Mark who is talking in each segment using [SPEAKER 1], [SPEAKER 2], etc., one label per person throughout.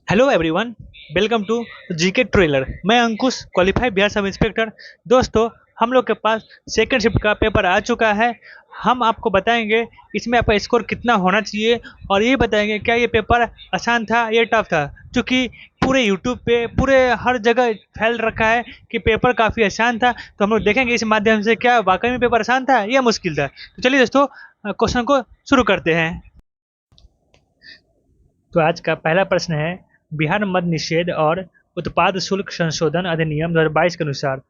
[SPEAKER 1] Hello everyone. Welcome to GK trailer. मैं Ankush, qualified Bihar sub inspector. दोस्तों, हम लोग के पास सेकंड शिफ्ट का पेपर आ चुका है। हम आपको बताएंगे इसमें आपका स्कोर कितना होना चाहिए और ये बताएंगे क्या ये पेपर आसान था या टफ था, क्योंकि पूरे यूट्यूब पे पूरे हर जगह फैल रखा है कि पेपर काफ़ी आसान था। तो हम लोग देखेंगे इस माध्यम से क्या वाकई में पेपर आसान था या मुश्किल था। तो चलिए दोस्तों, क्वेश्चन को शुरू करते हैं। तो आज का पहला प्रश्न है, बिहार मद निषेध और उत्पाद शुल्क संशोधन अधिनियम 2022 के अनुसार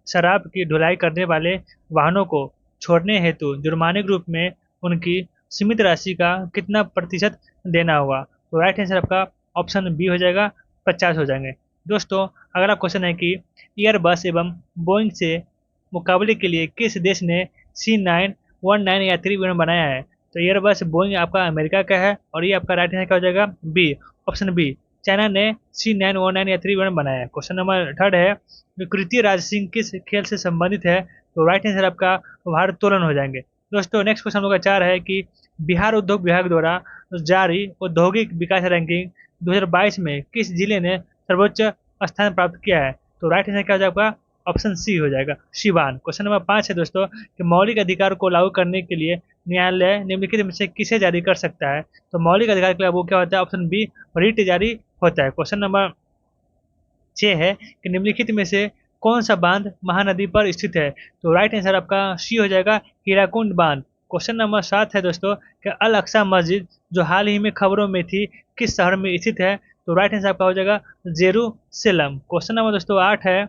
[SPEAKER 1] शराब की ढुलाई करने वाले वाहनों को छोड़ने हेतु जुर्माने के रूप में उनकी सीमित राशि का कितना प्रतिशत देना होगा। तो राइट आंसर आपका ऑप्शन बी हो जाएगा, 50 हो जाएंगे। दोस्तों, अगला क्वेश्चन है कि एयरबस एवं बोइंग से मुकाबले के लिए किस देश ने C919 यात्री विमान बनाया है। तो एयरबस बोइंग आपका अमेरिका का है और ये आपका राइट आंसर क्या हो जाएगा, बी, ऑप्शन बी। चाइना ने C919 यात्री विमान बनाया है। क्वेश्चन नंबर थर्ड है, विकृति राज सिंह किस खेल से संबंधित है। तो राइट आंसर आपका भारोत्तोलन हो जाएंगे। दोस्तों, नेक्स्ट क्वेश्चन लोग का 4 है कि बिहार उद्योग विभाग द्वारा जारी औद्योगिक विकास रैंकिंग 2022 में किस जिले ने सर्वोच्च स्थान प्राप्त किया है। तो राइट आंसर क्या हो जाएगा, ऑप्शन सी हो जाएगा, सिवान। क्वेश्चन नंबर 5 है दोस्तों कि मौलिक अधिकार को लागू करने के लिए न्यायालय निम्नलिखित में से किसे जारी कर सकता है। तो मौलिक अधिकार के लिए वो क्या होता है, ऑप्शन बी, रिट जारी होता है। क्वेश्चन नंबर 6 है कि निम्नलिखित में से कौन सा बांध महानदी पर स्थित है। तो राइट आंसर आपका सी हो जाएगा, हीराकुंड बांध। क्वेश्चन नंबर 7 है दोस्तों कि अल अक्सा मस्जिद जो हाल ही में खबरों में थी किस शहर में स्थित है। तो राइट आंसर आपका हो जाएगा जेरूसलम। क्वेश्चन नंबर दोस्तों 8 है,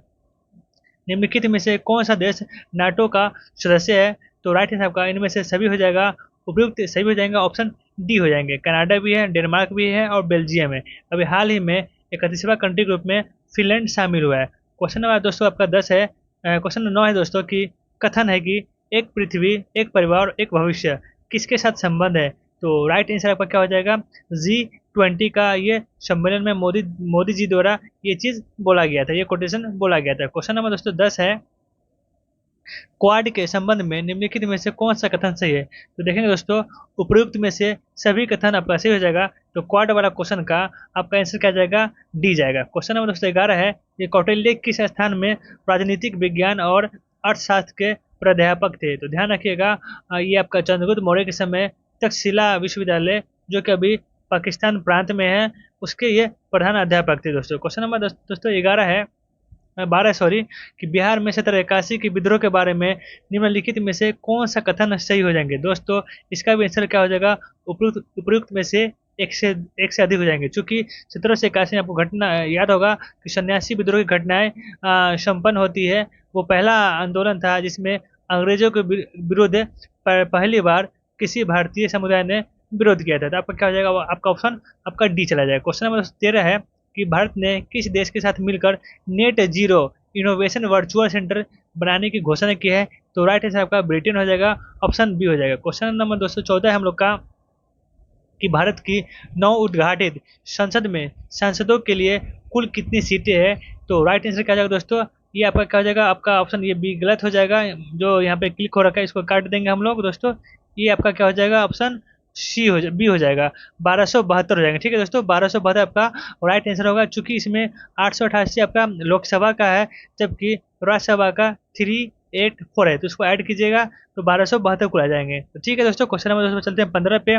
[SPEAKER 1] निम्नलिखित में से कौन सा देश नाटो का सदस्य है। तो राइट आंसर आपका इनमें से सभी हो जाएगा, उपयुक्त सभी हो जाएंगे, ऑप्शन डी हो जाएंगे। कनाडा भी है, डेनमार्क भी है और बेल्जियम है। अभी हाल ही में 31वां कंट्री ग्रुप में फिनलैंड शामिल हुआ है। क्वेश्चन नंबर दोस्तों आपका 10 है, क्वेश्चन नंबर 9 है दोस्तों कि कथन है कि एक पृथ्वी एक परिवार एक भविष्य किसके साथ संबंध है। तो राइट आंसर आपका क्या हो जाएगा, G20 का ये सम्मेलन में मोदी मोदी जी द्वारा ये चीज बोला गया था, ये कोटेशन बोला गया था। क्वेश्चन नंबर दोस्तों 10 है, क्वाड के संबंध में निम्नलिखित में से कौन सा कथन सही है। तो देखेंगे दोस्तों, उपयुक्त में से सभी कथन आपका सही हो जाएगा। तो क्वाड वाला क्वेश्चन का आपका आंसर क्या जाएगा, डी जाएगा। क्वेश्चन नंबर दोस्तों 11 है, ये कौटिल्य किस स्थान में राजनीतिक विज्ञान और अर्थशास्त्र के प्राध्यापक थे। तो ध्यान रखिएगा, ये आपका चंद्रगुप्त मौर्य के समय तक्षशिला विश्वविद्यालय जो कि अभी पाकिस्तान प्रांत में है, उसके ये प्रधान अध्यापक थे दोस्तों। क्वेश्चन नंबर दोस्तों 11 है, 12 सॉरी, कि बिहार में 1781 के विद्रोह के बारे में निम्नलिखित में से कौन सा कथन सही हो जाएंगे। दोस्तों, इसका भी आंसर क्या हो जाएगा, उपयुक्त में से एक से अधिक हो जाएंगे। चूंकि 1781 में आपको घटना याद होगा कि सन्यासी विद्रोह की घटनाएं संपन्न होती है। वो पहला आंदोलन था जिसमें अंग्रेजों के विरुद्ध पहली बार किसी भारतीय समुदाय ने विरोध किया था। तो आपका क्या हो जाएगा, आपका ऑप्शन आपका डी चला जाएगा। क्वेश्चन नंबर 13 है कि भारत ने किस देश के साथ मिलकर net zero innovation virtual centre बनाने की घोषणा की है। तो राइट आंसर आपका ब्रिटेन हो जाएगा, ऑप्शन बी हो जाएगा। क्वेश्चन नंबर 214 है हम लोग का कि भारत की नव उद्घाटित संसद में सांसदों के लिए कुल कितनी सीटें हैं। तो राइट आंसर क्या हो जाएगा दोस्तों, ये आपका क्या हो जाएगा, आपका ऑप्शन ये बी गलत हो जाएगा। जो यहाँ पे क्लिक हो रखा है इसको काट देंगे हम लोग दोस्तों। ये आपका क्या हो जाएगा, ऑप्शन बी हो जाएगा, 1272 हो जाएंगे। ठीक है दोस्तों, 1272 आपका राइट आंसर होगा। चूंकि इसमें 888 आपका लोकसभा का है जबकि राज्यसभा का 384 है, तो इसको ऐड कीजिएगा तो 1272 को आ जाएंगे। तो ठीक है दोस्तों, क्वेश्चन नंबर दोस्तों चलते हैं 15 पे।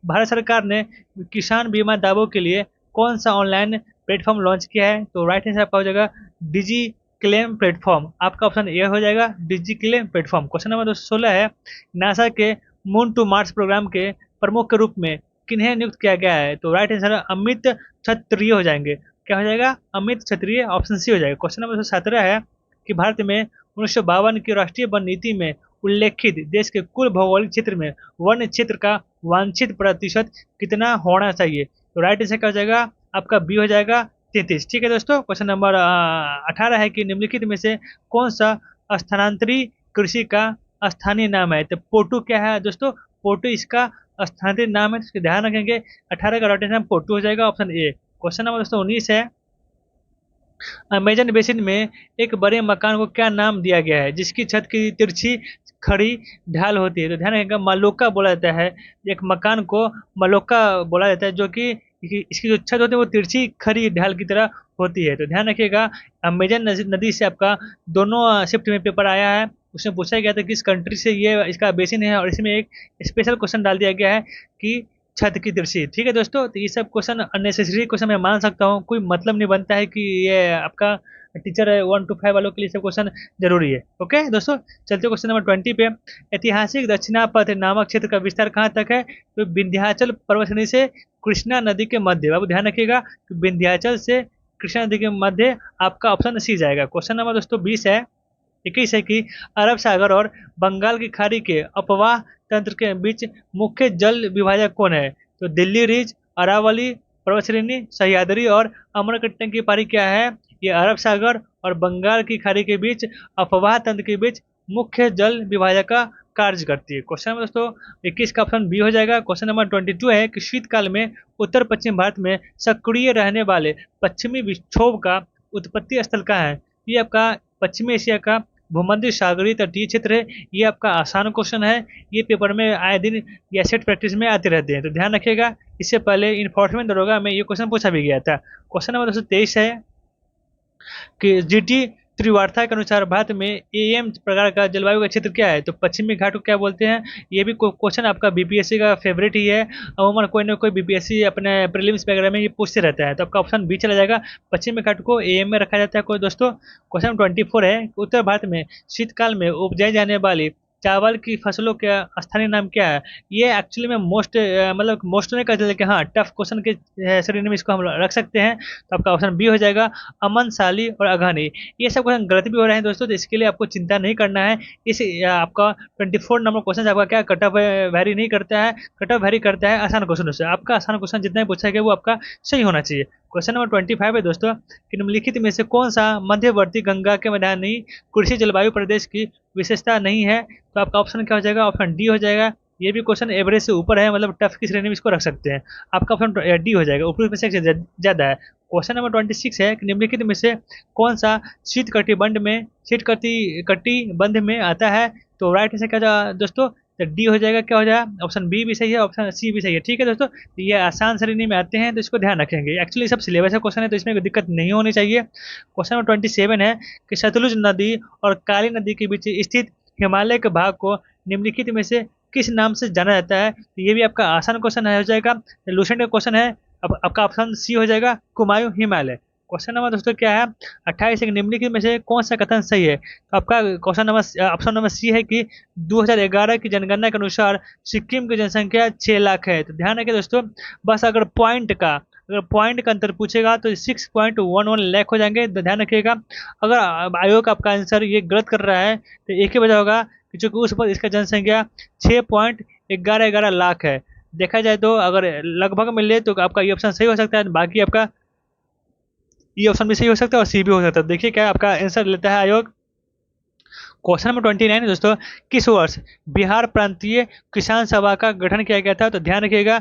[SPEAKER 1] भारत सरकार ने किसान बीमा दावों के लिए कौन सा ऑनलाइन प्लेटफॉर्म लॉन्च किया है। तो राइट आंसर आपका हो जाएगा डिजी क्लेम प्लेटफॉर्म, आपका ऑप्शन ए हो जाएगा, डिजी क्लेम प्लेटफॉर्म। क्वेश्चन नंबर 216 है, नासा के मून टू मार्स प्रोग्राम के प्रमुख के रूप में किन्हें नियुक्त किया गया है। तो राइट आंसर अमित क्षत्रिय हो जाएंगे, क्या हो जाएगा, अमित क्षत्रिय, ऑप्शन सी हो जाएगा। क्वेश्चन नंबर 17 है कि भारत में 1952 की राष्ट्रीय वन नीति में उल्लेखित देश के कुल भौगोलिक क्षेत्र में वन क्षेत्र का वांछित प्रतिशत कितना होना चाहिए। तो राइट आंसर क्या हो जाएगा, आपका बी हो जाएगा, 33। ठीक है दोस्तों, क्वेश्चन नंबर 18 है कि निम्नलिखित में से कौन सा स्थानांतरी कृषि का स्थानीय नाम है। तो पोटू क्या है दोस्तों, पोटू इसका स्थानांतरित नाम है, तो इसका ध्यान रखेंगे। 18 का राइट आंसर पोटू हो जाएगा, ऑप्शन ए। क्वेश्चन नंबर दोस्तों 19 है, अमेजन बेसिन में एक बड़े मकान को क्या नाम दिया गया है जिसकी छत की तिरछी खड़ी ढाल होती है। तो ध्यान रखिएगा, मलोका बोला जाता है, एक मकान को मलोका बोला जाता है जो कि इसकी जो छत होती है वो तिरछी खड़ी ढाल की तरह होती है। तो ध्यान रखिएगा, अमेजन नदी से आपका दोनों शिफ्ट में पेपर आया है। उसमें पूछा गया था किस कंट्री से ये इसका बेसिन है, और इसमें एक स्पेशल क्वेश्चन डाल दिया गया है कि छत की तिरछी। ठीक है दोस्तों, तो ये सब क्वेश्चन अननेसेसरी क्वेश्चन मैं मान सकता हूँ, कोई मतलब नहीं बनता है कि ये आपका टीचर 1 to 5 वालों के लिए सब क्वेश्चन जरूरी है। ओके दोस्तों, चलते क्वेश्चन नंबर 20 पे। ऐतिहासिक दक्षिणापथ नामक क्षेत्र का विस्तार कहाँ तक है? तो विंध्याचल पर्वतश्रेणी से कृष्णा नदी के मध्य। बाबू ध्यान रखिएगा कि विंध्याचल से कृष्णा नदी के मध्य आपका ऑप्शन सी जाएगा। क्वेश्चन नंबर दोस्तों 21 है कि अरब सागर और बंगाल की खाड़ी के अपवाह तंत्र के बीच मुख्य जल विभाजक कौन है? तो दिल्ली रिज, अरावली पर्वतश्रेणी, सह्याद्री और अमरकंटक की पारी क्या है? ये अरब सागर और बंगाल की खाड़ी के बीच अफवाह तंत्र के बीच मुख्य जल विभाजक का कार्य करती है। क्वेश्चन नंबर दोस्तों 21 का ऑप्शन बी हो जाएगा। क्वेश्चन नंबर 22 है कि शीतकाल में उत्तर पश्चिम भारत में सक्रिय रहने वाले पश्चिमी विक्षोभ का उत्पत्ति स्थल कहाँ है? ये आपका पश्चिमी एशिया का भूमध्य सागरीय तटीय क्षेत्र है। ये आपका आसान क्वेश्चन है, ये पेपर में आए दिन या सेट प्रैक्टिस में आते रहते हैं, तो ध्यान रखिएगा। इससे पहले इन्फोर्समेंट दरोगा में ये क्वेश्चन पूछा भी गया था। क्वेश्चन नंबर 223 है कि जीटी त्रिवार्ता के अनुसार भारत में एएम प्रकार का जलवायु का क्षेत्र क्या है? तो पश्चिमी घाट को क्या बोलते हैं? ये भी क्वेश्चन आपका बीपीएससी का फेवरेट ही है। अमूमन कोई ना कोई बीपीएससी अपने प्रीलिम्स वगैरह में ये पूछते रहता है, तो आपका ऑप्शन बी चला जाएगा। पश्चिमी घाट को एएम में रखा जाता है। कोई दोस्तों क्वेश्चन 24 है, उत्तर भारत में शीतकाल में उपजाई जाने वाली चावल की फसलों का स्थानीय नाम क्या है? ये एक्चुअली में मतलब मोस्ट नहीं कहते, लेकिन हाँ टफ क्वेश्चन के श्रेणी में इसको हम रख सकते हैं। तो आपका ऑप्शन बी हो जाएगा, अमन, साली और अघानी। ये सब क्वेश्चन गलत भी हो रहे हैं दोस्तों, तो इसके लिए आपको चिंता नहीं करना है। इस आपका 24 नंबर क्वेश्चन आपका क्या कट ऑफ वेरी नहीं करता है, कट ऑफ वेरी करता है आसान क्वेश्चन से। आपका आसान क्वेश्चन जितना भी पूछा गया वो आपका सही होना चाहिए। क्वेश्चन नंबर 25 है दोस्तों कि निम्नलिखित में से कौन सा मध्यवर्ती गंगा के मैदानी कृषि जलवायु प्रदेश की विशेषता नहीं है? तो आपका ऑप्शन क्या हो जाएगा? ऑप्शन डी हो जाएगा। ये भी क्वेश्चन एवरेज से ऊपर है, मतलब टफ की श्रेणी में इसको रख सकते हैं। आपका ऑप्शन डी हो जाएगा, ऊपर में से ज्यादा है। क्वेश्चन नंबर 26 है कि निम्नलिखित में से कौन सा शीतकटिबंध में आता है? तो राइट आंसर क्या दोस्तों? तो डी हो जाएगा। क्या हो जाएगा? ऑप्शन बी भी सही है, ऑप्शन सी भी सही है। ठीक है दोस्तों, तो ये आसान श्रेणी में आते हैं, तो इसको ध्यान रखेंगे। एक्चुअली सब सिलेबस का क्वेश्चन है, तो इसमें कोई दिक्कत नहीं होनी चाहिए। क्वेश्चन नंबर 27 है कि सतलुज नदी और काली नदी के बीच स्थित हिमालय के भाग को निम्नलिखित में से किस नाम से जाना जाता है? तो ये भी आपका आसान क्वेश्चन हो जाएगा, लूसेंट का क्वेश्चन है। अब आपका ऑप्शन सी हो जाएगा, कुमायूं हिमालय। क्वेश्चन नंबर दोस्तों क्या है? 28 है कि निम्नलिखित में से कौन सा कथन सही है? तो आपका question number option number C है कि 2011 की जनगणना के अनुसार सिक्किम की जनसंख्या 6 लाख है। तो ध्यान रखिए दोस्तों, बस अगर पॉइंट का अंतर पूछेगा तो 6.11 लाख हो जाएंगे। तो ध्यान रखिएगा, अगर आयोग आपका आंसर ये गलत कर रहा है तो एक ही वजह होगा कि चूंकि उस पर इसका जनसंख्या 6.11 लाख है। देखा जाए तो अगर लगभग मिले तो आपका ये ऑप्शन सही हो सकता है, बाकी आपका ये ऑप्शन भी सही हो सकता है और सी भी हो सकता है। देखिए क्या आपका आंसर लेता है आयोग। क्वेश्चन नंबर 29 है दोस्तों, किस वर्ष बिहार प्रांतीय किसान सभा का गठन किया गया था? तो ध्यान रखिएगा,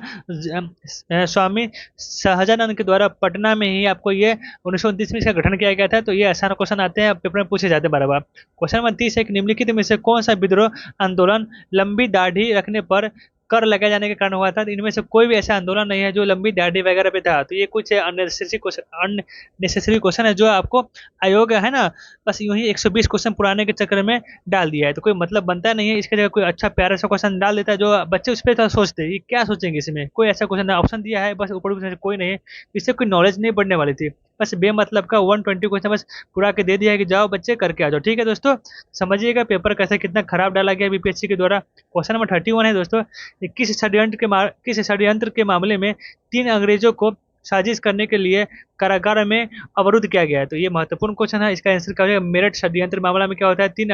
[SPEAKER 1] स्वामी सहजानंद के द्वारा पटना में ही आपको ये 1929 में इसका गठन किया गया था। तो ये आसान क्वेश्चन आते हैं, पेपर में पूछे जाते हैं बार बार। क्वेश्चन नंबर 30 है कि निम्नलिखित में से कौन सा विद्रोह आंदोलन लंबी दाढ़ी रखने पर कर लगाए जाने के कारण हुआ था? तो इनमें से कोई भी ऐसा आंदोलन नहीं है जो लंबी दाढ़ी वगैरह पे था। तो ये कुछ अननेसेसरी क्वेश्चन है जो आपको आयोग है ना बस यूं ही 120 क्वेश्चन पुराने के चक्कर में डाल दिया है, तो कोई मतलब बनता नहीं है। इसके जगह कोई अच्छा प्यारा सा क्वेश्चन डाल देता है जो बच्चे उस पर थोड़ा सोचते हैं, ये क्या सोचेंगे इसमें। कोई ऐसा क्वेश्चन ऑप्शन दिया है बस ऊपर ऊपर से कोई नहीं है, इससे कोई नॉलेज नहीं बढ़ने वाली थी। बस बेमतलब का 120 क्वेश्चन बस पूरा के दे दिया है कि जाओ बच्चे करके आ जाओ। ठीक है दोस्तों, समझिएगा पेपर कैसे कितना खराब डाला गया बीपीएससी के द्वारा। क्वेश्चन नंबर 31 है दोस्तों, किस षड्यंत्र के मामले में 3 अंग्रेजों को साजिश करने के लिए कारागार में अवरुद्ध किया गया है? तो ये महत्वपूर्ण क्वेश्चन है, इसका आंसर क्या हो जाएगा? मेरठ षड्यंत्र मामला में क्या होता है? 3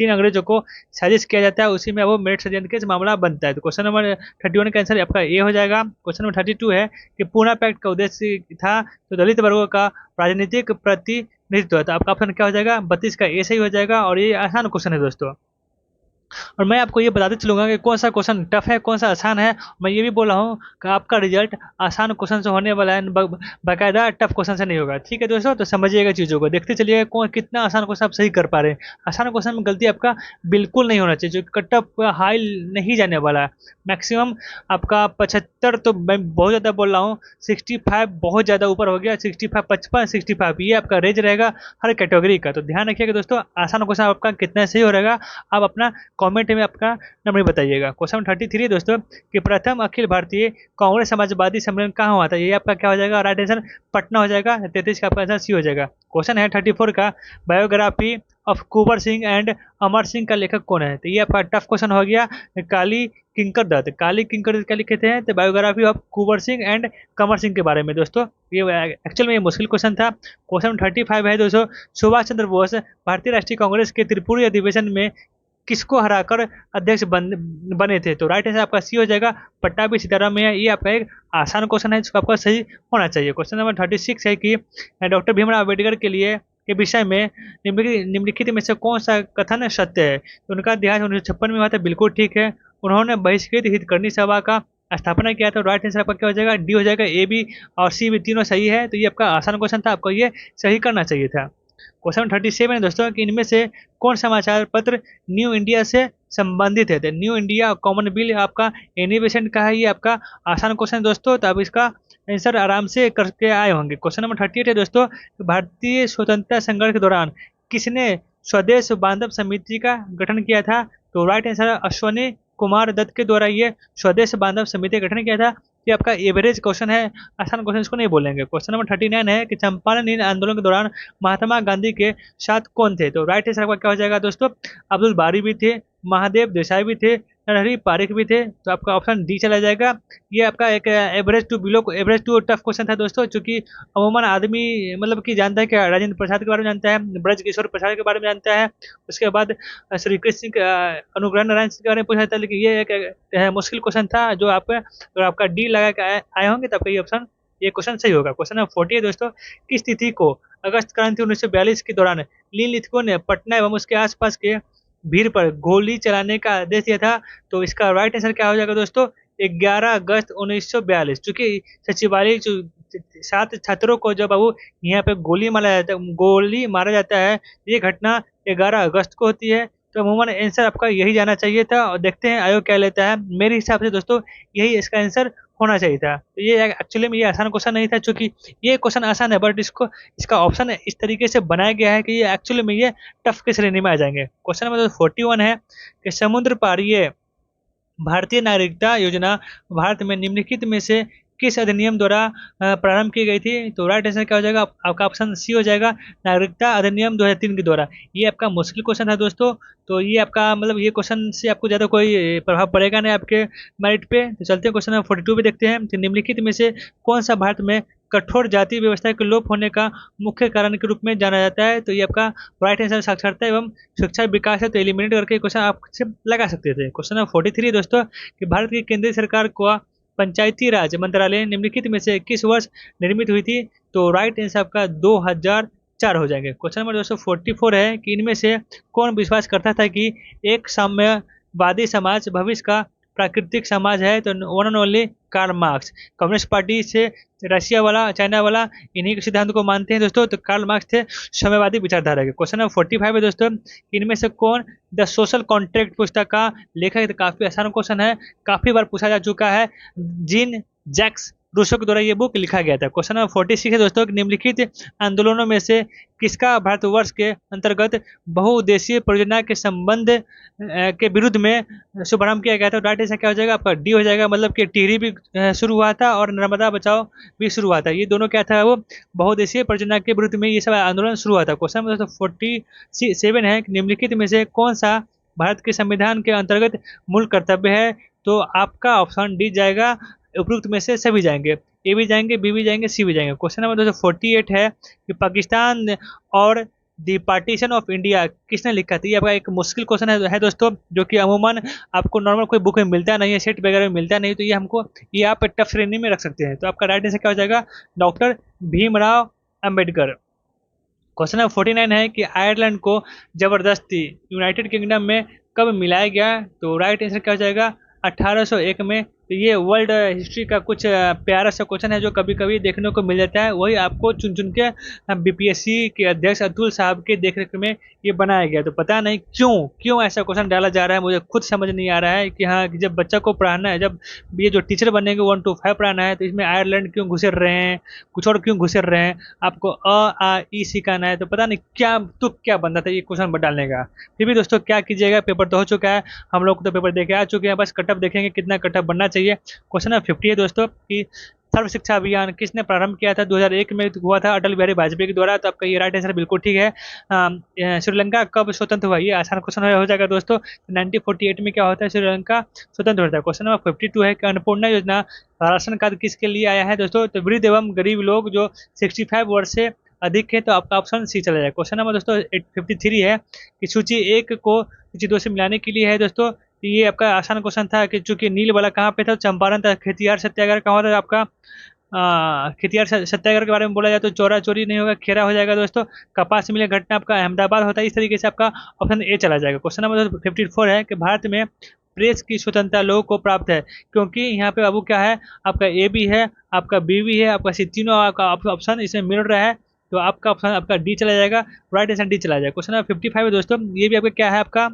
[SPEAKER 1] अंग्रेजों को साजिश किया जाता है, उसी में वो मेरठ षड्यंत्र का मामला बनता है। तो क्वेश्चन नंबर 31 का आंसर आपका ए हो जाएगा। क्वेश्चन नंबर 32 है कि पूना पैक्ट का उद्देश्य था तो दलित वर्गों का राजनीतिक प्रतिनिधित्व। तो आपका ऑप्शन क्या हो जाएगा? 32 का ए सही हो जाएगा, और ये आसान क्वेश्चन है दोस्तों। और मैं आपको ये बताते चलूँगा कि कौन सा क्वेश्चन टफ है, कौन सा आसान है। मैं ये भी बोल रहा हूँ कि आपका रिजल्ट आसान क्वेश्चन से होने वाला है, बाकायदा टफ क्वेश्चन से नहीं होगा। ठीक है दोस्तों, तो समझिएगा चीज़ों को, देखते चलिएगा कौन कितना आसान क्वेश्चन आप सही कर पा रहे हैं। आसान क्वेश्चन में गलती आपका बिल्कुल नहीं होना चाहिए, जो कट ऑफ हाई नहीं जाने वाला है। मैक्सिमम आपका 75, तो मैं बहुत ज़्यादा बोल रहा हूँ, 65 बहुत ज़्यादा ऊपर हो गया, 65, 55, 65 ये आपका रेंज रहेगा हर कैटेगरी का। तो ध्यान रखिएगा दोस्तों, आसान क्वेश्चन आपका कितना सही हो रहेगा, आप अपना कमेंट में आपका नंबर बताइएगा। क्वेश्चन 33 दोस्तों, कि प्रथम अखिल भारतीय कांग्रेस समाजवादी सम्मेलन कहाँ हुआ था। ये आपका क्या हो जाएगा, राइट आंसर पटना हो जाएगा। 33 का आपका आंसर सी हो जाएगा। क्वेश्चन है 34 का, biography of Kunwar Singh and Amar Singh का लेखक कौन है। तो ये आपका टफ क्वेश्चन हो गया। काली किंकर दत्त, काली किंकर दत्त क्या लिखे थे, तो biography of Kunwar Singh and Kamar Singh के बारे में दोस्तों। ये एक्चुअल में ये मुश्किल क्वेश्चन था। क्वेश्चन 35 है दोस्तों, सुभाष चंद्र बोस भारतीय राष्ट्रीय कांग्रेस के त्रिपुरी अधिवेशन में किसको हराकर अध्यक्ष बने थे। तो राइट आंसर आपका सी हो जाएगा, पट्टाभी सीताराम में है। ये आपका एक आसान क्वेश्चन है जिसको आपका सही होना चाहिए। क्वेश्चन नंबर 36 है कि डॉक्टर भीमराव अम्बेडकर के लिए के विषय में निम्नलिखित में से कौन सा कथन सत्य है। तो उनका देहांत 1956 में हुआ था, बिल्कुल ठीक है। उन्होंने बहिष्कृत हितकर्णी सभा का स्थापना किया था। राइट आंसर आपका क्या हो जाएगा, डी हो जाएगा। ए बी और सी भी तीनों सही है। तो ये आपका आसान क्वेश्चन था, आपको ये सही करना चाहिए था। क्वेश्चन 37 है दोस्तों, कि इनमें से कौन समाचार पत्र न्यू इंडिया से संबंधित है। तो न्यू इंडिया कॉमन बिल आपका एनिवेशन का है। ये आपका आसान क्वेश्चन है दोस्तों, तो आप इसका आंसर आराम से करके आए होंगे। क्वेश्चन नंबर 38 है दोस्तों, भारतीय स्वतंत्रता संघर्ष के दौरान किसने स्वदेश बांधव समिति का गठन किया था। तो राइट आंसर अश्वनी कुमार दत्त के द्वारा ये स्वदेश बांधव समिति का गठन किया था। ये आपका एवरेज क्वेश्चन है, आसान क्वेश्चन इसको नहीं बोलेंगे। क्वेश्चन नंबर 39 है कि चंपारण आंदोलन के दौरान महात्मा गांधी के साथ कौन थे। तो राइट आंसर आपका क्या हो जाएगा दोस्तों, अब्दुल बारी भी थे, महादेव देसाई भी थे, नरहरि पारिक भी थे। तो आपका ऑप्शन डी चला जाएगा। ये आपका एक एवरेज टू टफ क्वेश्चन था दोस्तों, चूंकि अमूमन आदमी मतलब कि जानता है कि राजेंद्र प्रसाद के बारे में जानता है, ब्रज किशोर प्रसाद के बारे में जानता है, उसके बाद श्री कृष्ण सिंह अनुग्रह नारायण सिंह के बारे में पूछा था। लेकिन ये एक मुश्किल क्वेश्चन था, जो आप अगर आपका डी लगा के आए होंगे तो आपका ये ऑप्शन ये क्वेश्चन सही होगा। क्वेश्चन नंबर 40 है दोस्तों, किस तिथि को अगस्त क्रांति 1942 के दौरान लीलिथको ने पटना एवं उसके आसपास के भीड़ पर गोली चलाने का आदेश दिया था। तो इसका राइट आंसर क्या हो जाएगा दोस्तों, 11 अगस्त 1942। चूंकि सचिवालय 7 छात्रों को जब वो यहाँ पे गोली मारा जाता है, ये घटना 11 अगस्त को होती है। तो अमूमन आंसर आपका यही जाना चाहिए था, और देखते हैं आयोग क्या लेता है। मेरे हिसाब से दोस्तों यही इसका आंसर होना चाहिए था। तो ये एक्चुअली में ये आसान क्वेश्चन नहीं था, क्योंकि ये क्वेश्चन आसान है, बट इसका ऑप्शन इस तरीके से बनाया गया है कि ये एक्चुअली में ये टफ की श्रेणी में आ जाएंगे। क्वेश्चन नंबर 41 है कि समुद्र पारीय भारतीय नागरिकता योजना भारत में निम्नलिखित में से किस अधिनियम द्वारा प्रारंभ की गई थी। तो राइट आंसर क्या हो जाएगा, आपका ऑप्शन सी हो जाएगा, नागरिकता अधिनियम 2003 के द्वारा। ये आपका मुश्किल क्वेश्चन था दोस्तों, तो ये आपका मतलब ये क्वेश्चन से आपको ज़्यादा कोई प्रभाव पड़ेगा नहीं आपके मेरिट पे। तो चलते हैं क्वेश्चन नंबर 42 पे, देखते हैं कि निम्नलिखित में से कौन सा भारत में कठोर जाति व्यवस्था के लोप होने का मुख्य कारण के रूप में जाना जाता है। तो ये आपका राइट आंसर साक्षरता एवं शिक्षा विकास है। तो एलिमिनेट करके क्वेश्चन आप से लगा सकते थे। क्वेश्चन नंबर 43 दोस्तों, कि भारत की केंद्रीय सरकार को पंचायती राज मंत्रालय निम्नलिखित में से किस वर्ष निर्मित हुई थी। तो राइट आंसर आपका 2004 हो जाएंगे। क्वेश्चन नंबर 244 है कि इनमें से कौन विश्वास करता था कि एक साम्यवादी समाज भविष्य का प्राकृतिक समाज है। तो one and only Karl Marx. Communist party से रशिया वाला, चाइना वाला, इन्हीं के सिद्धांत को मानते हैं दोस्तों। तो कार्ल मार्क्स थे साम्यवादी विचारधारा के। क्वेश्चन नंबर 45 है दोस्तों, इनमें से कौन द सोशल कॉन्ट्रैक्ट पुस्तक का लेखक है। तो काफी आसान क्वेश्चन है, काफी बार पूछा जा चुका है। जीन जैक्स रूसो के द्वारा ये बुक लिखा गया था। क्वेश्चन नंबर 46 है दोस्तों, निम्नलिखित आंदोलनों में से किसका भारतवर्ष के अंतर्गत बहुउद्देशीय परियोजना के संबंध के विरुद्ध में शुभारंभ किया गया था। राइट आंसर क्या हो जाएगा, आपका डी हो जाएगा। मतलब कि टिहरी भी शुरू हुआ था और नर्मदा बचाओ भी शुरू हुआ था। ये दोनों क्या था, वो बहुउद्देशीय परियोजना के विरुद्ध में ये सब आंदोलन शुरू हुआ था। क्वेश्चन नंबर 47 है, निम्नलिखित में से कौन सा भारत के संविधान के अंतर्गत मूल कर्तव्य है। तो आपका ऑप्शन डी जाएगा, उपयुक्त में से सभी जाएंगे, ए भी जाएंगे, बी भी जाएंगे, सी भी जाएंगे। क्वेश्चन नंबर 248 है कि पाकिस्तान और दी पार्टीशन ऑफ इंडिया किसने लिखा था। ये आपका एक मुश्किल क्वेश्चन है दोस्तों, जो कि अमूमन आपको नॉर्मल कोई बुक में मिलता नहीं है, सेट वगैरह में मिलता नहीं। तो ये आप टफ श्रेणी में रख सकते हैं। तो आपका राइट आंसर क्या हो जाएगा, doctor Bhimrao Ambedkar. Question number 49 है कि आयरलैंड को जबरदस्ती यूनाइटेड किंगडम में कब मिलाया गया? तो राइट आंसर क्या हो जाएगा? 1801 में। तो ये वर्ल्ड हिस्ट्री का कुछ प्यारा सा क्वेश्चन है जो कभी कभी देखने को मिल जाता है, वही आपको चुन चुन के बीपीएससी के अध्यक्ष अतुल साहब के देखरेख में ये बनाया गया। तो पता नहीं क्यों क्यों ऐसा क्वेश्चन डाला जा रहा है, मुझे खुद समझ नहीं आ रहा है कि हाँ, कि जब बच्चा को पढ़ाना है, जब ये जो टीचर बनेंगे 1 to 5 पढ़ाना है, तो इसमें आयरलैंड क्यों घुसेर रहे हैं, कुछ और क्यों घुसेर रहे हैं, आपको अ आ ई सिखाना है। तो पता नहीं क्या तुक क्या बनता था ये क्वेश्चन डालने का। फिर भी दोस्तों क्या कीजिएगा, पेपर तो हो चुका है, हम लोग तो पेपर दे के आ चुके हैं, बस कटअप देखेंगे कितना कटअप बनना चाहिए। क्वेश्चन नंबर 50 है दोस्तों कि सर्व शिक्षा अभियान किसने प्रारंभ किया था? 2001 में हुआ था अटल बिहारी वाजपेयी के द्वारा। तो आपका ये राइट आंसर बिल्कुल ठीक है। श्रीलंका कब स्वतंत्र हुआ? ये आसान क्वेश्चन हो जाएगा दोस्तों। 1948 में क्या होता है? श्रीलंका स्वतंत्र होता है। क्वेश्चन नंबर 52 है कि अन्नपूर्णा योजना राशन कार्ड किसके लिए आया है दोस्तों? तो वृद्ध एवं गरीब लोग जो 65 वर्ष से अधिक है। तो आपका ऑप्शन सी चला जाएगा। क्वेश्चन नंबर दोस्तों 53 है कि सूची 1 को सूची 2 से मिलाने के लिए है दोस्तों। ये आपका आसान क्वेश्चन था कि चूंकि नील वाला कहाँ पे था? चंपारण था। खेतियार सत्याग्रह कहाँ होता है आपका? खेतियार सत्याग्रह के बारे में बोला जाए तो चोरा चोरी नहीं होगा, खेरा हो जाएगा दोस्तों। कपास मिले घटना आपका अहमदाबाद होता है। इस तरीके से आपका ऑप्शन ए चला जाएगा। क्वेश्चन नंबर 54 है कि भारत में प्रेस की स्वतंत्रता लोगों को प्राप्त है, क्योंकि यहाँ पे बाबू क्या है? आपका ए भी है, आपका बी भी है, आपका सी, तीनों आपका ऑप्शन इसमें मिल रहा है। तो आपका ऑप्शन आपका डी चला जाएगा। राइट आंसर डी चला जाएगा। क्वेश्चन नंबर 55 है दोस्तों, ये भी आपका क्या है? आपका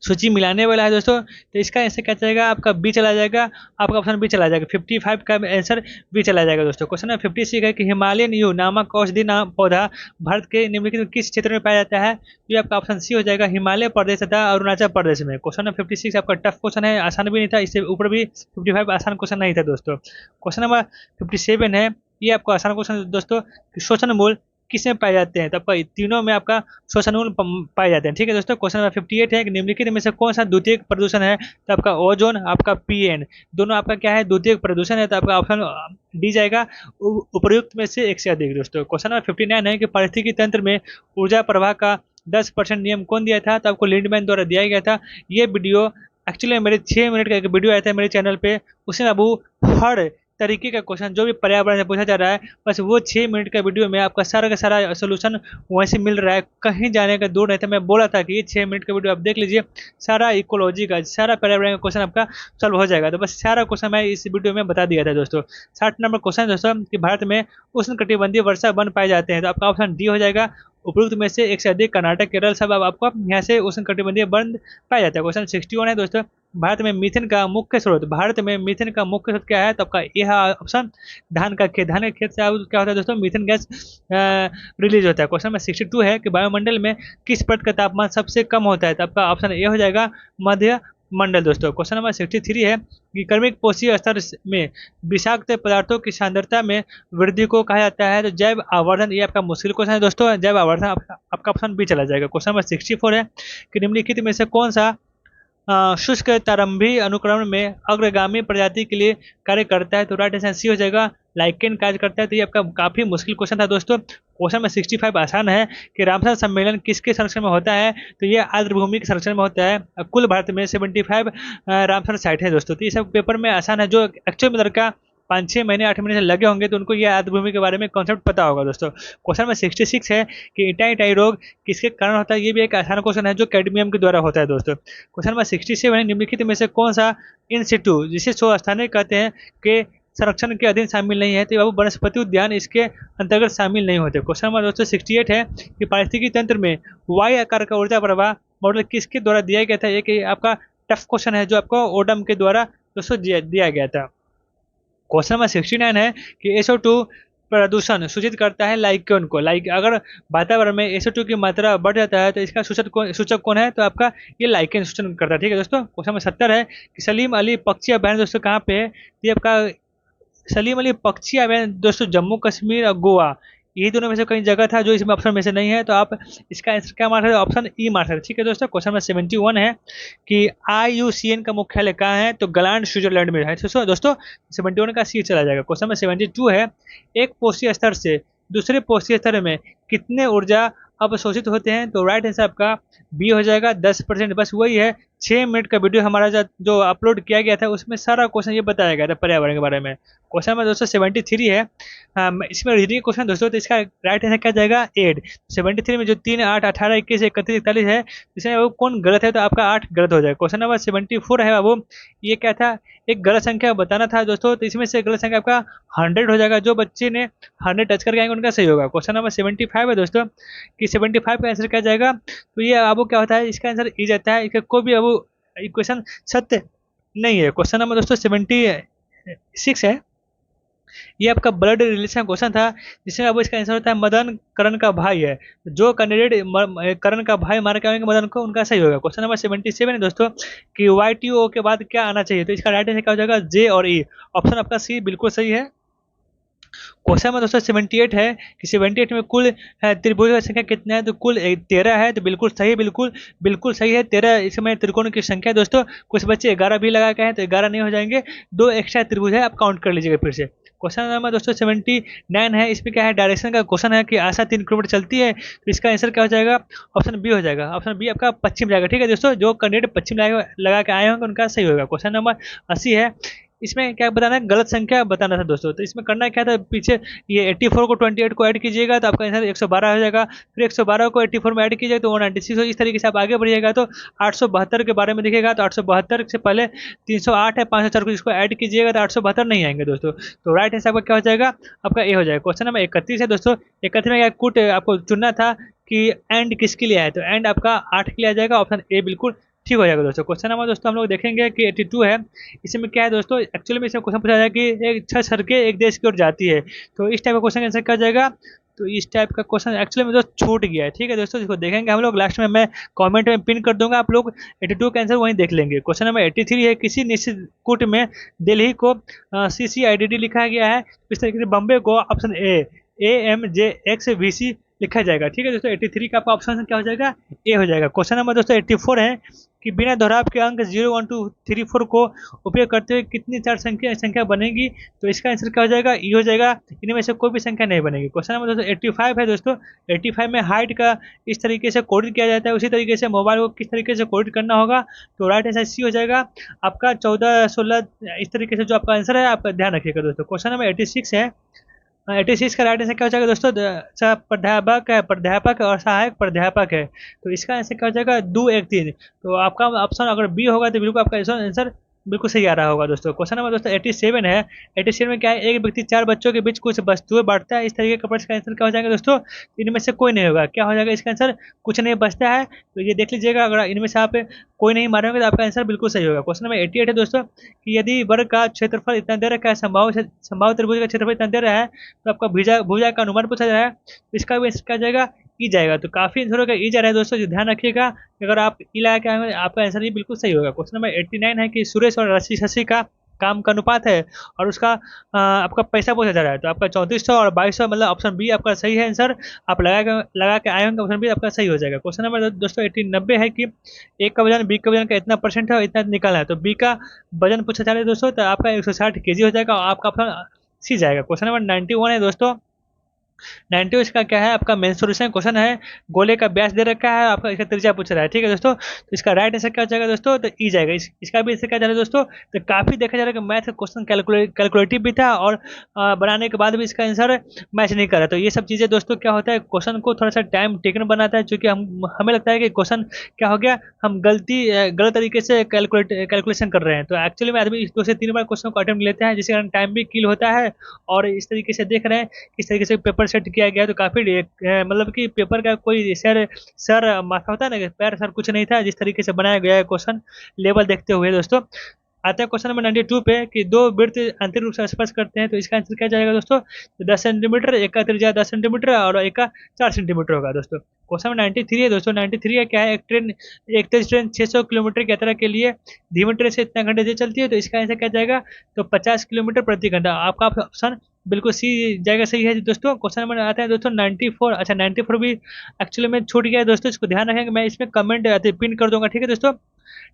[SPEAKER 1] सूची मिलाने वाला है दोस्तों। तो इसका आंसर क्या चलेगा? आपका बी चला जाएगा। आपका ऑप्शन बी चला जाएगा। 55 का आंसर बी चला जाएगा दोस्तों। क्वेश्चन नंबर 56 है कि हिमालयन यू नामक औषधि नाम पौधा भारत के निम्नलिखित में किस क्षेत्र में पाया जाता है? ये आपका ऑप्शन सी हो जाएगा, हिमालय प्रदेश तथा अरुणाचल प्रदेश में। क्वेश्चन नंबर 56 आपका टफ क्वेश्चन है, आसान भी नहीं था, इससे ऊपर भी 55 आसान क्वेश्चन नहीं था दोस्तों। क्वेश्चन नंबर 57 है, ये आपको आसान क्वेश्चन दोस्तों, शोषण मूल किसमें पाए जाते हैं? तो आपका तीनों में आपका शोषण मूल पाए जाते हैं। ठीक है दोस्तों। क्वेश्चन नंबर 58 है कि निम्नलिखित में से कौन सा द्वितीयक प्रदूषण है? तो आपका ओजोन, आपका पीएन, दोनों आपका क्या है? द्वितीयक प्रदूषण है। तो आपका ऑप्शन डी जाएगा, उपर्युक्त में से एक से अधिक दोस्तों। क्वेश्चन नंबर 59 है कि पारिस्थितिकी तंत्र में ऊर्जा प्रवाह का 10% नियम कौन दिया था? तो आपको लिंडमैन द्वारा दिया गया था। ये वीडियो एक्चुअली मेरे 6 मिनट का एक वीडियो आया था मेरे चैनल पे, उसमें बाबू हर तरीके का क्वेश्चन जो भी पर्यावरण से पूछा जा रहा है, बस वो 6 मिनट का वीडियो में आपका सारा का सारा सोल्यूशन वहीं से मिल रहा है, कहीं जाने का दूर नहीं था। मैं बोला था कि ये 6 मिनट का वीडियो आप देख लीजिए, सारा इकोलॉजी का सारा पर्यावरण का क्वेश्चन आपका सॉल्व हो जाएगा। तो बस सारा क्वेश्चन मैं इस वीडियो में बता दिया था दोस्तों। 60 नंबर क्वेश्चन दोस्तों कि भारत में उष्ण कटिबंधीय वर्षा वन पाए जाते हैं। तो आपका ऑप्शन डी हो जाएगा, उपयुक्त में से एक से अधिक। कर्नाटक, केरल सब अब आपको यहाँ से उष्ण कटिबंधीय वन पाया जाता है। क्वेश्चन 61 है दोस्तों, भारत में मीथेन का मुख्य स्रोत, भारत में मीथेन का मुख्य स्रोत क्या है? तो आपका यह ऑप्शन धान का खेत, धान के खेत से क्या होता है दोस्तों? मीथेन गैस रिलीज होता है। क्वेश्चन नंबर 62 है कि वायुमंडल में किस परत का तापमान सबसे कम होता है? तो आपका ऑप्शन ए हो जाएगा, मध्य मंडल दोस्तों। क्वेश्चन नंबर 63 है कि कर्मिक पोषी स्तर में विषाक्त पदार्थों की सांद्रता में वृद्धि को कहा जाता है। तो जैव आवर्धन, ये आपका मुश्किल क्वेश्चन है दोस्तों, जैव आवर्धन आपका ऑप्शन बी चला जाएगा। क्वेश्चन नंबर 64 है कि निम्नलिखित में से कौन सा शुष्क प्रारंभी अनुक्रमण में अग्रगामी प्रजाति के लिए कार्य करता है? तो राइट आंसर सी हो जाएगा, लाइकेन कार्य करता है। तो ये आपका काफी मुश्किल क्वेश्चन था दोस्तों। क्वेश्चन में 65 आसान है कि रामसर सम्मेलन किसके संरक्षण में होता है? तो ये आर्द्रभूमि के संरक्षण में होता है। कुल भारत में 75 रामसर साइट है दोस्तों। तो ये सब पेपर में आसान है, जो एक्चुअल में लड़का 5-6 महीने 8 महीने से लगे होंगे तो उनको ये आर्द्रभूमि के बारे में कॉन्सेप्ट पता होगा दोस्तों। क्वेश्चन में 66 है कि इटाई रोग किसके कारण होता है? ये भी एक आसान क्वेश्चन है जो कैडमियम के द्वारा होता है दोस्तों। क्वेश्चन में 67 है, निम्नलिखित में से कौन सा इन सिटू, जिसे शो स्थानीय कहते हैं, के संरक्षण के अधीन शामिल नहीं है? तो बाबू वनस्पति उद्यान इसके अंतर्गत शामिल नहीं होते। क्वेश्चन नंबर दोस्तों 68 है कि पारिस्थितिकी तंत्र में वाई आकार का ऊर्जा प्रवाह मॉडल किसके द्वारा दिया गया था? एक आपका टफ क्वेश्चन है जो आपको ओडम के द्वारा दोस्तों दिया गया था। क्वेश्चन नंबर 69 है कि SO2 प्रदूषण सूचित करता है लाइकेन को। अगर वातावरण में SO2 की मात्रा बढ़ जाता है तो इसका सूचक कौन है? तो आपका ये लाइकेन सूचन करता है। ठीक है दोस्तों। क्वेश्चन नंबर 70 है कि सलीम अली पक्षी अभयारण्य दोस्तों कहाँ पे है? ये आपका सलीम अली पक्षी अभयारण्य दोस्तों जम्मू कश्मीर और गोवा, यही दोनों में से कहीं जगह था जो इसमें ऑप्शन में से नहीं है। तो आप इसका आंसर क्या मार सकते हैं? ऑप्शन ई मार सकते हैं। ठीक है दोस्तों। क्वेश्चन नंबर 71 है कि IUCN का मुख्यालय कहाँ है? तो ग्लांड स्विट्जरलैंड में है दोस्तों। 71 का सी चला जाएगा। क्वेश्चन नंबर 72 है, एक पोषी स्तर से दूसरे पोषी स्तर में कितने ऊर्जा अवशोषित होते हैं? तो राइट आंसर आपका बी हो जाएगा, 10%। बस वही है 6 मिनट का वीडियो हमारा जो अपलोड किया गया था उसमें सारा क्वेश्चन ये बताया गया था पर्यावरण के बारे में। क्वेश्चन नंबर दोस्तों 73 है। इसमें रीजनिंग क्वेश्चन दोस्तों, तो इसका राइट आंसर क्या जाएगा 8। 73 में जो 3, 8, 18, 21, 31, 41 है, इसमें वो कौन गलत है, तो आपका 8 गलत हो जाएगा। क्वेश्चन नंबर 74 है बाबू, ये क्या था, एक गलत संख्या बताना था दोस्तों, तो इसमें से गलत संख्या आपका 100 हो जाएगा। जो बच्चे ने 100 टच करके आएंगे उनका सही होगा। क्वेश्चन नंबर 75 है दोस्तों, कि 75 का आंसर क्या जाएगा, तो ये अब क्या होता है, इसका आंसर ई जाता है, इसका कोई भी अब इक्वेशन सत्य नहीं है। क्वेश्चन नंबर दोस्तों 76 है, ये आपका ब्लड रिलेशन क्वेश्चन था, जिसमें अब इसका आंसर होता है मदन करण का भाई है। जो कैंडिडेट करण का भाई मार के आएंगे मदन को, उनका सही होगा। क्वेश्चन नंबर 77 है दोस्तों, कि YTO के बाद क्या आना चाहिए, तो इसका राइट आंसर क्या हो जाएगा J और E। ऑप्शन आपका सी बिल्कुल सही है। क्वेश्चन में दोस्तों 78 है, कि 78 में कुल त्रिभुज की संख्या कितना है, तो कुल 13 है, तो बिल्कुल सही, बिल्कुल बिल्कुल सही है 13। इसमें त्रिकोण की संख्या है दोस्तों, कुछ बच्चे 11 भी लगा के हैं, तो 11 नहीं हो जाएंगे, 2 एक्स्ट्रा त्रिभुज है, आप काउंट कर लीजिएगा फिर से। क्वेश्चन नंबर दोस्तों 79 है, इसमें क्या है, डायरेक्शन का क्वेश्चन है, कि आशा 3 किलोमीटर चलती है, तो इसका आंसर क्या हो जाएगा, ऑप्शन बी हो जाएगा। ऑप्शन बी आपका पश्चिम जाएगा। ठीक है दोस्तों, जो कैंडिडेट पश्चिम लगा के आए होंगे उनका सही होगा। क्वेश्चन नंबर 80 है, इसमें क्या बताना है, गलत संख्या बताना था दोस्तों, तो इसमें करना क्या था, पीछे ये 84 को 28 को ऐड कीजिएगा, तो आपका आंसर 112 हो जाएगा। फिर 112 को 84 में ऐड कीजिएगा तो 196 हो। इस तरीके से आप आगे बढ़िएगा तो 872 के बारे में दिखेगा, तो 872 से पहले 308 है, 504 को इसको ऐड कीजिएगा तो 872 नहीं आएंगे दोस्तों। तो राइट आंसर आपका क्या हो जाएगा, आपका ए हो जाएगा। क्वेश्चन नंबर 31 है दोस्तों, 31 में क्या कुट आपको चुनना था कि एंड किसके लिए है, तो एंड आपका 8 के लिए आ जाएगा। ऑप्शन ए बिल्कुल ठीक हो जाएगा दोस्तों। क्वेश्चन नंबर दोस्तों हम लोग देखेंगे कि 82 है, इसमें क्या है दोस्तों, एक्चुअली में इसमें क्वेश्चन पूछा जाए कि एक 6 सड़कें एक देश की ओर जाती है, तो इस टाइप का क्वेश्चन आंसर क्या जाएगा, तो इस टाइप का क्वेश्चन एक्चुअली में दोस्तों छूट गया है। ठीक है दोस्तों, इसको देखेंगे हम लोग लास्ट में, मैं कमेंट में पिन कर दूंगा, आप लोग 82 का आंसर वहीं देख लेंगे। क्वेश्चन नंबर 83 है, किसी निश्चित कूट में दिल्ली को CCIDD लिखा गया है, इस तरीके से बम्बे को ऑप्शन ए AMJXVC लिखा जाएगा। ठीक है दोस्तों, 83 का आपका ऑप्शन क्या हो जाएगा, ए हो जाएगा। क्वेश्चन नंबर दोस्तों 84 है, कि बिना दोहराव के अंक 0, 1, 2, 3, 4 को उपयोग करते हुए कितनी 4 संख्या बनेगी, तो इसका आंसर क्या हो जाएगा, ई हो जाएगा। इनमें से कोई भी संख्या नहीं बनेगी। क्वेश्चन नंबर दोस्तों 85 है दोस्तों, 85 में हाइट का इस तरीके से कोडिंग किया जाता है, उसी तरीके से मोबाइल को किस तरीके से कोडिंग करना होगा, तो राइट आंसर सी हो जाएगा आपका 14, 16 इस तरीके से जो आपका आंसर है, आपका ध्यान रखिएगा दोस्तों। क्वेश्चन नंबर 86 है, 86 का राइट आंसर क्या हो जाएगा दोस्तों, प्राध्यापक है, प्राध्यापक और सहायक प्राध्यापक है, तो इसका आंसर क्या हो जाएगा 2, 1, 3। तो आपका ऑप्शन अगर बी होगा तो बिल्कुल आपका आंसर बिल्कुल सही आ रहा होगा दोस्तों। क्वेश्चन नंबर दोस्तों 87 है, 87 में क्या है, एक व्यक्ति 4 बच्चों के बीच कुछ वस्तुएं बांटता है, इस तरीके का प्रश्न का आंसर क्या हो जाएगा दोस्तों, इनमें से कोई नहीं होगा। क्या हो जाएगा इसका आंसर, कुछ नहीं बचता है, तो ये देख लीजिएगा, अगर इनमें से आप कोई नहीं मारेंगे तो आपका आंसर बिल्कुल सही होगा। क्वेश्चन नंबर 88 है दोस्तों, कि यदि वर्ग का क्षेत्रफल इतना दे रखा है, संभाव त्रिभुज का क्षेत्रफल इतना दे रहा है, तो आपका भुजा भुजा का अनुमान पूछा जा रहा है, तो इसका भी आंसर क्या जाएगा, ई जाएगा। तो काफी आंसरों का ई जा रहा है दोस्तों, जो ध्यान रखिएगा, अगर आप ई लगा के आएंगे आपका आंसर ये बिल्कुल सही होगा। क्वेश्चन नंबर 89 है, कि सुरेश और शशि का काम का अनुपात है, और उसका आपका पैसा पूछा जा रहा है, तो आपका 3400 और 2200, मतलब ऑप्शन बी आपका सही है आंसर। आप लगा के आए होंगे, ऑप्शन बी आपका सही हो जाएगा। क्वेश्चन नंबर दोस्तों 90 है, कि एक का वजन बी का वजन का इतना परसेंट है और इतना निकालना है, तो बी का वजन पूछा जा रहा है दोस्तों, तो आपका 160 kg हो जाएगा, और आपका ऑप्शन सी जाएगा। क्वेश्चन नंबर 91 है दोस्तों, 92 इसका क्या है, आपका मेंसुरेशन क्वेश्चन है, गोले का व्यास दे रखा है, आपका इसका त्रिज्या पूछ रहा है। ठीक है दोस्तों, तो इसका राइट आंसर क्या हो जाएगा दोस्तों, तो ई जाएगा। इसका भी आंसर क्या जा रहा है दोस्तों, तो काफी देखा जा रहा है कि मैथ का क्वेश्चन कैलकुलेटिव भी था, और बनाने के बाद भी इसका आंसर मैच नहीं कर रहा। तो ये सब चीजें दोस्तों क्या होता है, क्वेश्चन को थोड़ा सा टाइम टेकन बनाता है, क्योंकि हमें लगता है कि क्वेश्चन क्या हो गया, हम गलत तरीके से कैलकुलेशन कर रहे हैं, तो एक्चुअली में आदमी 2 से 3 बार क्वेश्चन को अटेम्प्ट लेते हैं, जिसके कारण टाइम भी किल होता है, और इस तरीके से देख रहे हैं किस तरीके से पेपर सेट किया गया, तो काफी मतलब कि पेपर का कोई सर माथा होता है ना, पैर सर कुछ नहीं था, जिस तरीके से बनाया गया है क्वेश्चन लेवल देखते हुए दोस्तों। आता है क्वेश्चन नंबर 92 पे, कि 2 वृत्त आंतरिक रूप से स्पर्श करते हैं, तो इसका आंसर क्या जाएगा दोस्तों, तो 10 सेंटीमीटर, एक का त्रिज्या 10 सेंटीमीटर और एक का 4 सेंटीमीटर होगा दोस्तों। क्वेश्चन नंबर 93 है दोस्तों, 93 है क्या है, एक तेज ट्रेन 600 किलोमीटर की यात्रा के लिए धीमी ट्रेन से इतना घंटे से चलती है, तो इसका आंसर क्या जाएगा, तो 50 किलोमीटर प्रति घंटा। आपका ऑप्शन बिल्कुल सी जाएगा, सही है दोस्तों। क्वेश्चन नंबर आता है दोस्तों 94, अच्छा 94 भी एक्चुअली में छूट गया है दोस्तों, इसको ध्यान रखेंगे, मैं इसमें कमेंट पिन कर दूंगा। ठीक है दोस्तों,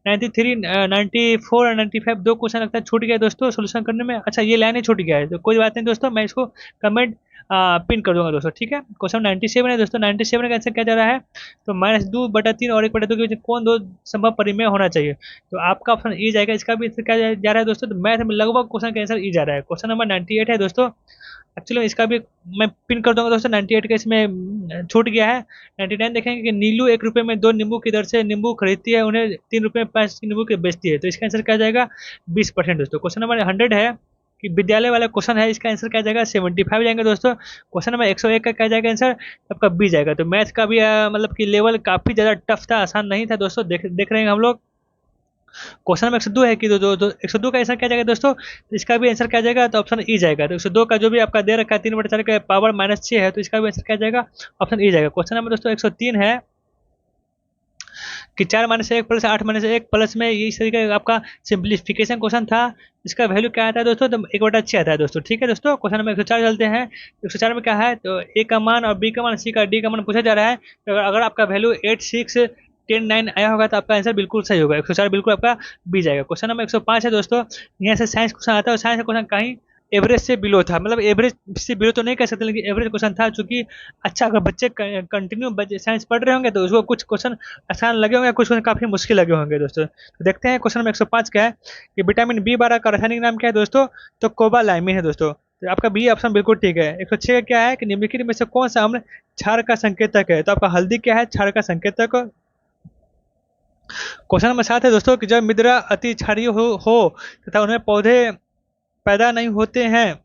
[SPEAKER 1] 93 94 और 95 दो क्वेश्चन लगता है छूट गया दोस्तों सोल्यूशन करने में। अच्छा ये लाइन ही छूट गया है तो कोई बात नहीं दोस्तों, मैं इसको कमेंट पिन कर दूंगा दोस्तों, ठीक है। क्वेश्चन 97 है दोस्तों, 97 का आंसर क्या जा रहा है, तो -2/3 और 1/2 के बीच कौन दो संभव परिमेय होना चाहिए, तो आपका ऑप्शन ई जाएगा। इसका भी आंसर क्या जा रहा है दोस्तों, तो मैथ में लगभग क्वेश्चन का आंसर ई जा रहा है। क्वेश्चन नंबर 98 है दोस्तों, एक्चुअली इसका भी मैं पिन कर दूंगा दोस्तों। 98 का इसमें छूट गया है। 99 देखेंगे कि नीलू 1 रुपये में 2 नींबू की दर से नींबू खरीदती है, उन्हें 3 रुपये में 5 नींबू की बेचती है, तो इसका आंसर क्या जाएगा 20% दोस्तों। क्वेश्चन नंबर 100 है कि विद्यालय वाला क्वेश्चन है, इसका आंसर क्या जाएगा 75 जाएंगे दोस्तों। क्वेश्चन नंबर 101 का क्या जाएगा आंसर, आपका बी जाएगा। तो मैथ का भी मतलब कि लेवल काफ़ी ज़्यादा टफ था, आसान नहीं था दोस्तों, देख रहे हैं हम लोग। क्वेश्चन नंबर 102 है कि 102 का आंसर क्या जाएगा दोस्तों, तो इसका भी आंसर क्या जाएगा, तो ऑप्शन ई जाएगा। तो 102 का जो भी आपका दे रखा है 3/4 का पावर -6 है, तो इसका भी आंसर क्या जाएगा, ऑप्शन ई जाएगा। क्वेश्चन नंबर दोस्तों 103 है कि 4 - 1 प्लस 8 - 1 प्लस में ये इस तरीके का आपका सिंप्लीफिकेशन क्वेश्चन था। इसका वैल्यू क्या आता है दोस्तों, तो 1/6 आता है दोस्तों, ठीक है दोस्तों। क्वेश्चन नंबर 104 चलते हैं। 104 में क्या है, तो ए का मान और बी का मान सी का डी का मान पूछा जा रहा है। तो अगर आपका वैल्यू 8 6 10 9 आया होगा तो आपका आंसर बिल्कुल सही होगा। 104 बिल्कुल आपका बी जाएगा। क्वेश्चन नंबर 105 है दोस्तों, यहाँ से साइंस क्वेश्चन आता है और साइंस का क्वेश्चन कहीं एवरेज से बिलो था, मतलब एवरेज से बिलो तो नहीं कह सकते, लेकिन एवरेज क्वेश्चन था। चूंकि अच्छा अगर बच्चे कंटिन्यू साइंस पढ़ रहे होंगे तो उसको कुछ क्वेश्चन आसान लगे होंगे, कुछ क्वेश्चन काफ़ी मुश्किल लगे होंगे दोस्तों। तो देखते हैं क्वेश्चन नंबर 105 क्या है कि विटामिन B12 का रासायनिक नाम क्या है दोस्तों, तो कोबालाइमिन है दोस्तों। तो आपका बी ऑप्शन बिल्कुल ठीक है। 106 का क्या है कि निम्नलिखित में से कौन सा अम्ल क्षार का संकेतक है, तो आपका हल्दी क्या है क्षार का संकेतक। क्वेश्चन नंबर 7 है दोस्तों कि जब मृदा अति क्षारीय हो तथा उनमें पौधे पैदा नहीं होते हैं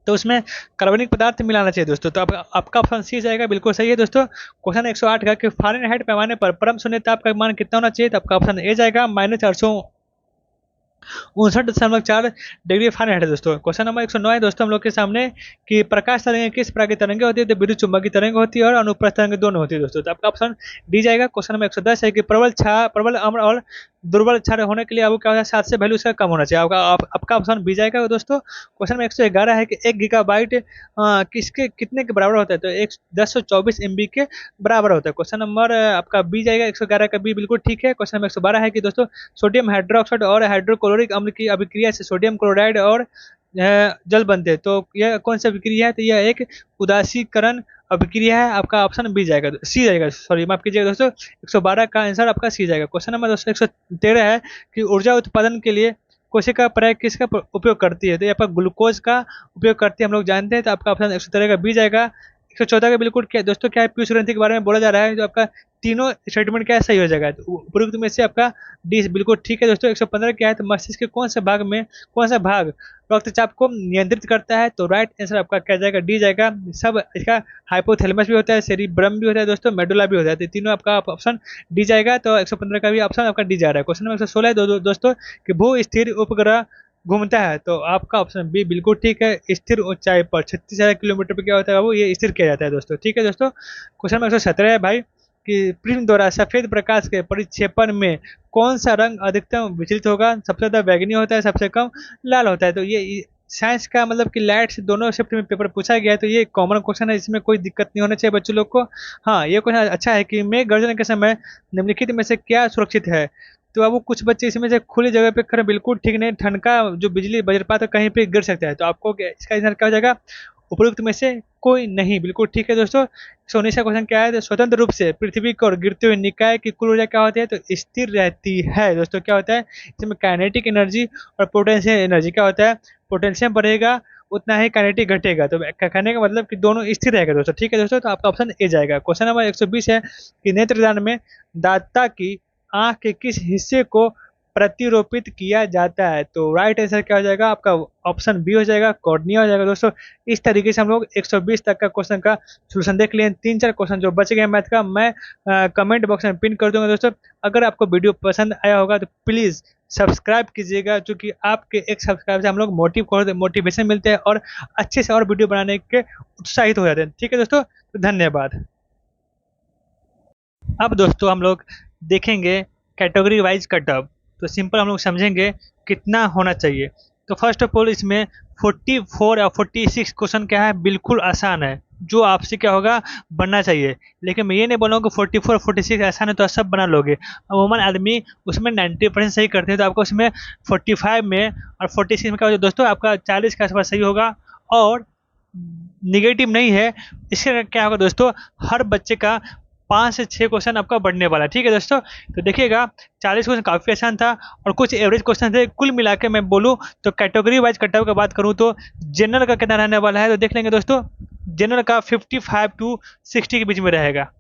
[SPEAKER 1] तो उसमें कार्बनिक पदार्थ मिलाना चाहिए दोस्तों, तो आपका ऑप्शन सी जाएगा, बिल्कुल सही है दोस्तों। क्वेश्चन 108 का कि फ़ारेनहाइट पैमाने पर परम शून्य ताप का मान कितना होना चाहिए, तो आपका ऑप्शन ए जाएगा -459.4 डिग्री फ़ारेनहाइट है दोस्तों। क्वेश्चन नंबर 109 है दोस्तों हम लोग के सामने कि प्रकाश तरंगें किस प्रकार की तरंगें होती है, तो विद्युत चुम्बकीय तरंग होती है और अनुप्रस्थ तरंग दोनों होती है दोस्तों, तो आपका ऑप्शन डी जाएगा। क्वेश्चन नंबर 110 है कि प्रबल अम्ल और दुर्बल क्षार होने के लिए आपको क्या होता है 7 से वैल्यू इसका कम होना चाहिए, आपका ऑप्शन बी जाएगा दोस्तों। क्वेश्चन नंबर 111 है कि 1 गीगाबाइट किसके कितने के बराबर होता है, तो 1024 MB के बराबर होता है। क्वेश्चन नंबर आपका बी जाएगा, 111 का बी बिल्कुल ठीक है। क्वेश्चन नंबर 112 है कि दोस्तों सोडियम हाइड्रोक्साइड और हाइड्रोक्लोरिक अम्ल की अभिक्रिया से सोडियम क्लोराइड और जल बनते हैं, तो यह कौन सी अभिक्रिया है, तो यह एक उदासीकरण अभिक्रिया है। आपका ऑप्शन बी जाएगा, सी जाएगा, सॉरी माफ कीजिएगा दोस्तों। 112 का आंसर आपका सी जाएगा। क्वेश्चन नंबर दोस्तों 113 है कि ऊर्जा उत्पादन के लिए कोशिका प्राय किसका उपयोग करती है, तो यहाँ पर ग्लूकोज का उपयोग करती है, हम लोग जानते हैं, तो आपका ऑप्शन 113 का बी जाएगा। 114 का बिल्कुल क्या दोस्तों क्या है, पीयूष ग्रंथि के बारे में बोला जा रहा है, जो आपका तीनों स्टेटमेंट क्या है सही हो जाएगा, तो उपयुक्त में से आपका डी बिल्कुल ठीक है दोस्तों। 115 क्या है, तो मस्तिष्क के कौन सा भाग रक्तचाप को नियंत्रित करता है, तो राइट आंसर आपका क्या जाएगा, डी जाएगा। सब इसका हाइपोथैलेमस भी होता है, सेरिब्रम भी होता है दोस्तों, मेडुला भी होता है, तो तीनों आपका ऑप्शन डी जाएगा। तो 115 का भी ऑप्शन आपका डी जा रहा है। क्वेश्चन नंबर 116 है दोस्तों कि भू स्थिर उपग्रह घूमता है, तो आपका ऑप्शन बी बिल्कुल ठीक है। स्थिर ऊंचाई पर 36,000 किलोमीटर पर क्या होता है बाबू, ये स्थिर किया जाता है दोस्तों, ठीक है दोस्तों। क्वेश्चन नंबर 117 है भाई कि प्रिज्म द्वारा सफेद प्रकाश के परिक्षेपण में कौन सा रंग अधिकतम विचलित होगा, सबसे ज़्यादा बैंगनी होता है, सबसे कम लाल होता है, तो ये साइंस का मतलब कि लाइट से दोनों शिफ्ट में पेपर पूछा गया है, तो ये कॉमन क्वेश्चन है, इसमें कोई दिक्कत नहीं होना चाहिए बच्चों लोग को। हाँ ये क्वेश्चन अच्छा है कि मेघ गर्जन के समय निम्नलिखित में से क्या सुरक्षित है, तो अब वो कुछ बच्चे इसमें से खुली जगह पे खड़े बिल्कुल ठीक नहीं, ठंड का जो बिजली वज्रपात है कहीं पे गिर सकता है, तो आपको इसका आंसर क्या हो जाएगा, उपयुक्त में से कोई नहीं, बिल्कुल ठीक है दोस्तों। 119 का क्वेश्चन क्या है, तो स्वतंत्र रूप से पृथ्वी की ओर गिरते हुए निकाय की कुल ऊर्जा क्या होती है, तो स्थिर रहती है दोस्तों। क्या होता है इसमें काइनेटिक एनर्जी और पोटेंशियल एनर्जी, क्या होता है पोटेंशियम बढ़ेगा उतना ही काइनेटिक घटेगा, तो कहने का मतलब कि दोनों स्थिर रहेगा दोस्तों, ठीक है दोस्तों। तो आपका ऑप्शन ए जाएगा। क्वेश्चन नंबर 120 है कि नेत्रदान में दाता की आंख के किस हिस्से को प्रतिरोपित किया जाता है, तो राइट आंसर क्या हो जाएगा, आपका ऑप्शन बी हो जाएगा, कॉर्निया हो जाएगा दोस्तों। इस तरीके से हम लोग 120 तक का क्वेश्चन का सोल्यूशन देख लिए। 3-4 क्वेश्चन जो बच गए मैथ का मैं कमेंट बॉक्स में पिन कर दूंगा दोस्तों। अगर आपको वीडियो पसंद आया होगा तो प्लीज़ सब्सक्राइब कीजिएगा, क्योंकि आपके एक सब्सक्राइब से हम लोग मोटिवेशन मिलते हैं और अच्छे से और वीडियो बनाने के उत्साहित हो जाते हैं, ठीक है दोस्तों। तो धन्यवाद। अब दोस्तों हम लोग देखेंगे कैटेगरी वाइज कट ऑफ, तो सिंपल हम लोग समझेंगे कितना होना चाहिए। तो फर्स्ट ऑफ ऑल इसमें 44 या 46 क्वेश्चन क्या है, बिल्कुल आसान है, जो आपसे क्या होगा बनना चाहिए। लेकिन मैं ये नहीं बोल रहा हूँ कि 44 46 आसान है तो आप सब बना लोगे। अमूमन आदमी उसमें 90% सही करते हैं, तो आपका उसमें 45 में और 46 में क्या होगा दोस्तों, आपका 40 के आसपास सही होगा। और निगेटिव नहीं है, इससे क्या होगा दोस्तों, हर बच्चे का 5 से 6 क्वेश्चन आपका बढ़ने वाला है। ठीक है दोस्तों, तो देखिएगा 40 क्वेश्चन काफ़ी आसान था और कुछ एवरेज क्वेश्चन थे। कुल मिला के मैं बोलूँ तो कैटेगरी वाइज कट ऑफ की बात करूँ तो जनरल का कितना रहने वाला है, तो देख लेंगे दोस्तों। जनरल का 55 टू 60 के बीच में रहेगा,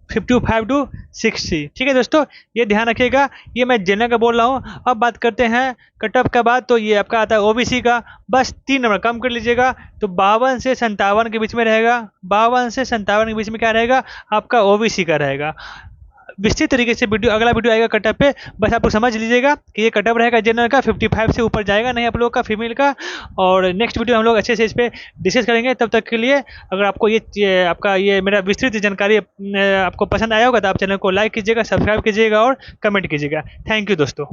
[SPEAKER 1] 55 टू 60। ठीक है दोस्तों, ये ध्यान रखिएगा, ये मैं जनरल का बोल रहा हूँ। अब बात करते हैं कट ऑफ का बाद, तो ये आपका आता है ओबीसी का। बस 3 नंबर कम कर लीजिएगा, तो 52 से 57 के बीच में रहेगा। 52 से 57 के बीच में क्या रहेगा, आपका ओबीसी का रहेगा। विस्तृत तरीके से वीडियो, अगला वीडियो आएगा कटअप पे, बस आप लोग समझ लीजिएगा कि ये कटअप रहेगा जनरल का, 55 से ऊपर जाएगा नहीं आप लोग का फीमेल का। और नेक्स्ट वीडियो हम लोग अच्छे से इस पर डिस्कस करेंगे। तब तक के लिए अगर आपको ये आपका ये मेरा विस्तृत जानकारी आपको पसंद आया होगा तो आप चैनल को लाइक कीजिएगा, सब्सक्राइब कीजिएगा और कमेंट कीजिएगा। थैंक यू दोस्तों।